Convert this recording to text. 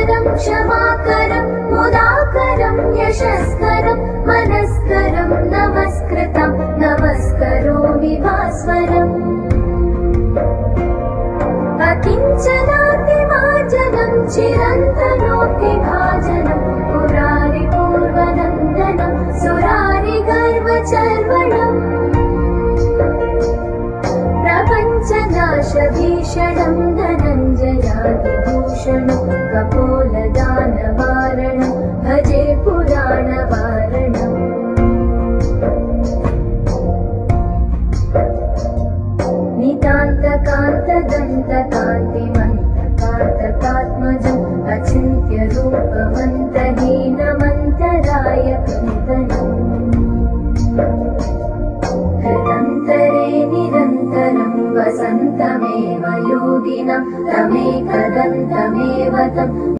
वरदं क्षमाकरं मुदाकरं यशस्करं मनस्करं नमस्कृतं नमस्करोमि भास्वरम् अकिञ्चनातिमार्जनं चिरन्तनोऽतिभाजनं पुरारिपूर्वनन्दनं सुरारिगर्वचर्वणम् प्रपञ्चनाशभीषणं धनञ्जयादिभूषणं कपोलदानवारणं भजे पुराणवारणम् नितान्तकान्तदन्तकान्तिमन्तकान्तकात्मजम् अचिन्त्यरूपमन्तहीनमन्तरायकन्दनम् हृदन्तरे निरन्तरं वसन्तमेव योगिनं तमेकदन्तमेव तम्